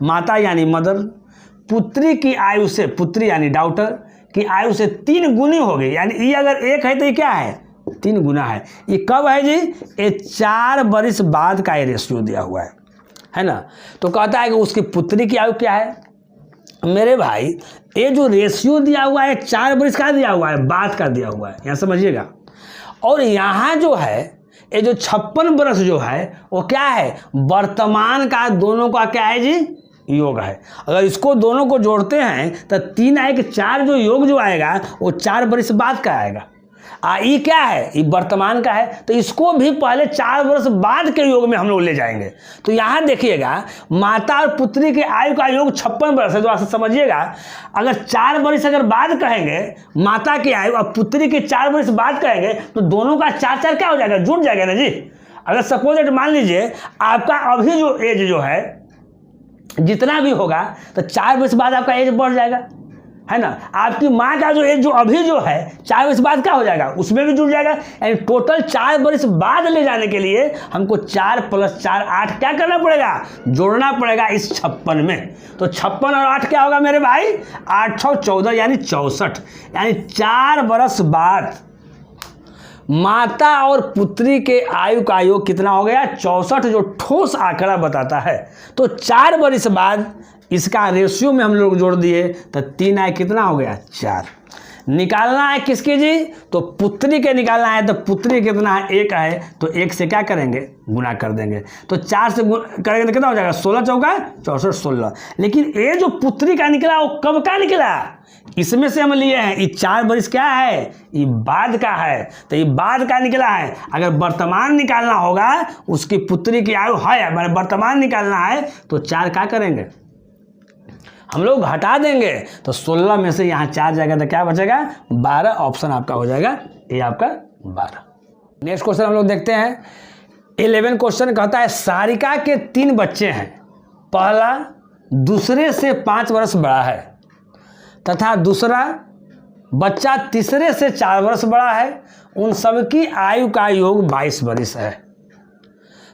माता यानी मदर, पुत्री की आयु से, पुत्री यानी डॉटर की आयु से 3 गुनी हो गई, यानी ये अगर 1 है तो ये क्या है 3 गुना है। ये कब है जी, ये 4 बरस बाद का ये रेशियो दिया हुआ है। है ना। तो कहता है कि उसकी पुत्री की आयु क्या है। मेरे भाई ये जो रेशियो दिया हुआ है 4 वर्ष का दिया हुआ है, बाद का दिया हुआ है, यहाँ समझिएगा। और यहाँ जो है ये जो 56 वर्ष जो है वो क्या है, वर्तमान का दोनों का क्या है जी, योग है। अगर इसको दोनों को जोड़ते हैं तो 3 आएगा 4 जो योग जो आएगा वो 4 वर्ष बाद का आएगा। ये क्या है, ये वर्तमान का है, तो इसको भी पहले 4 वर्ष बाद के योग में हम लोग ले जाएंगे। तो यहाँ देखिएगा माता और पुत्री के आयु का योग 56 वर्ष है। तो आप समझिएगा अगर 4 वर्ष अगर बाद कहेंगे माता की आयु और पुत्री के 4 वर्ष बाद कहेंगे तो दोनों का 4 क्या हो जाएगा, जुड़ जाएगा ना जी। अगर सपोज मान लीजिए आपका अभी जो एज जो है जितना भी होगा तो 4 वर्ष बाद आपका एज बढ़ जाएगा, है ना। आपकी माँ का जो एज जो अभी जो है 4 वर्ष बाद क्या हो जाएगा, उसमें भी जुड़ जाएगा। यानी टोटल 4 वर्ष बाद ले जाने के लिए हमको 4 + 4 8 क्या करना पड़ेगा, जोड़ना पड़ेगा इस 56 में। तो 56 और 8 क्या होगा मेरे भाई, 8 × 14 यानी 64। यानी 4 वर्ष बाद माता और पुत्री के आयु का योग कितना हो गया, 64, जो ठोस आंकड़ा बताता है। तो 4 वर्ष बाद इसका रेशियो में हम लोग जोड़ दिए तो 3 आए कितना हो गया, 4। निकालना है किसकी जी, तो पुत्री के निकालना है। तो पुत्री कितना है, 1 है, तो 1 से क्या करेंगे, गुना कर देंगे। तो 4 से करेंगे तो कितना हो जाएगा, 16 × 4 = 64 16। लेकिन ये जो पुत्री का निकला वो कब का निकला, इसमें से हम लिए हैं। ये 4 वर्ष क्या है, ये बाद का है, तो ये बाद का निकला है। अगर वर्तमान निकालना होगा, उसकी पुत्री की आयु है, मैंने वर्तमान निकालना है तो 4 क्या करेंगे, हम लोग घटा देंगे। तो 16 में से यहाँ 4 जाएगा तो क्या बचेगा, 12। ऑप्शन आपका हो जाएगा ये आपका 12। नेक्स्ट क्वेश्चन हम लोग देखते हैं। 11 क्वेश्चन कहता है सारिका के 3 बच्चे हैं, पहला दूसरे से 5 वर्ष बड़ा है तथा दूसरा बच्चा तीसरे से 4 वर्ष बड़ा है। उन सबकी आयु का योग 22 वर्ष है।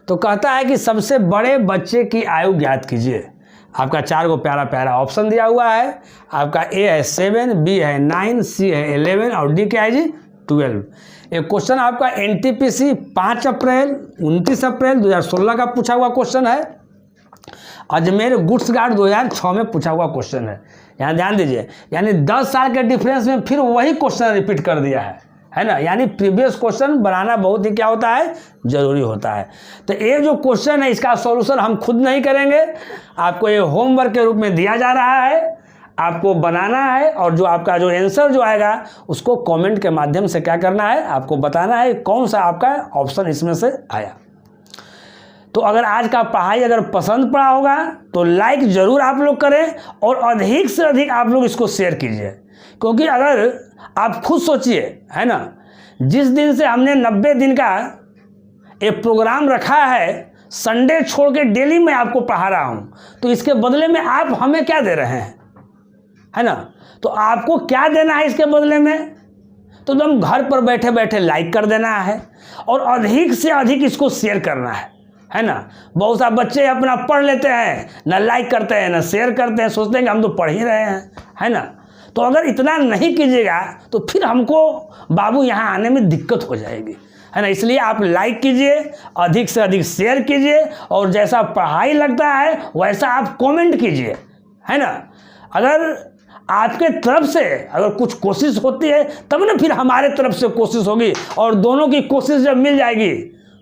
तो कहता है कि सबसे बड़े बच्चे की आयु ज्ञात कीजिए। आपका 4 को प्यारा प्यारा ऑप्शन दिया हुआ है। आपका ए है 7, बी है 9, सी है 11 और डी क्या है जी 12। एक क्वेश्चन आपका एनटीपीसी 5 अप्रैल 29 अप्रैल 2016 का पूछा हुआ क्वेश्चन है। अजमेर गुड्स गार्ड 2006 में पूछा हुआ क्वेश्चन है। यहाँ ध्यान दीजिए, यानी 10 साल के डिफरेंस में फिर वही क्वेश्चन रिपीट कर दिया है ना। यानी प्रीवियस क्वेश्चन बनाना बहुत ही क्या होता है, जरूरी होता है। तो ये जो क्वेश्चन है इसका सॉल्यूशन हम खुद नहीं करेंगे, आपको ये होमवर्क के रूप में दिया जा रहा है, आपको बनाना है। और जो आपका जो आंसर जो आएगा उसको कमेंट के माध्यम से क्या करना है, आपको बताना है कौन सा आपका ऑप्शन इसमें से आया। तो अगर आज का पढ़ाई अगर पसंद पड़ा होगा तो लाइक ज़रूर आप लोग करें और अधिक से अधिक आप लोग इसको शेयर कीजिए। क्योंकि अगर आप खुद सोचिए, है ना, जिस दिन से हमने 90 दिन का एक प्रोग्राम रखा है, संडे छोड़ के डेली मैं आपको पढ़ा रहा हूँ, तो इसके बदले में आप हमें क्या दे रहे हैं, है ना। तो आपको क्या देना है इसके बदले में, तो एकदम घर पर बैठे बैठे लाइक कर देना है और अधिक से अधिक इसको शेयर करना है ना। बहुत सारे बच्चे अपना पढ़ लेते हैं, ना लाइक करते हैं ना शेयर करते हैं, सोचते हैं कि हम तो पढ़ ही रहे हैं, है ना। तो अगर इतना नहीं कीजिएगा तो फिर हमको बाबू यहाँ आने में दिक्कत हो जाएगी, है ना। इसलिए आप लाइक कीजिए, अधिक से अधिक शेयर कीजिए और जैसा पढ़ाई लगता है वैसा आप कमेंट कीजिए, है ना। अगर आपके तरफ से अगर कुछ कोशिश होती है तब ना फिर हमारे तरफ से कोशिश होगी, और दोनों की कोशिश जब मिल जाएगी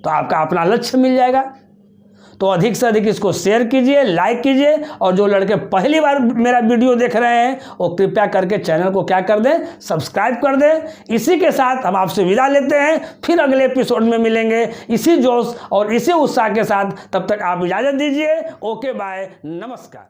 तो आपका अपना लक्ष्य मिल जाएगा। तो अधिक से अधिक इसको शेयर कीजिए, लाइक कीजिए, और जो लड़के पहली बार मेरा वीडियो देख रहे हैं वो कृपया करके चैनल को क्या कर दें, सब्सक्राइब कर दें। इसी के साथ हम आपसे विदा लेते हैं, फिर अगले एपिसोड में मिलेंगे इसी जोश और इसी उत्साह के साथ। तब तक आप इजाज़त दीजिए। ओके बाय, नमस्कार।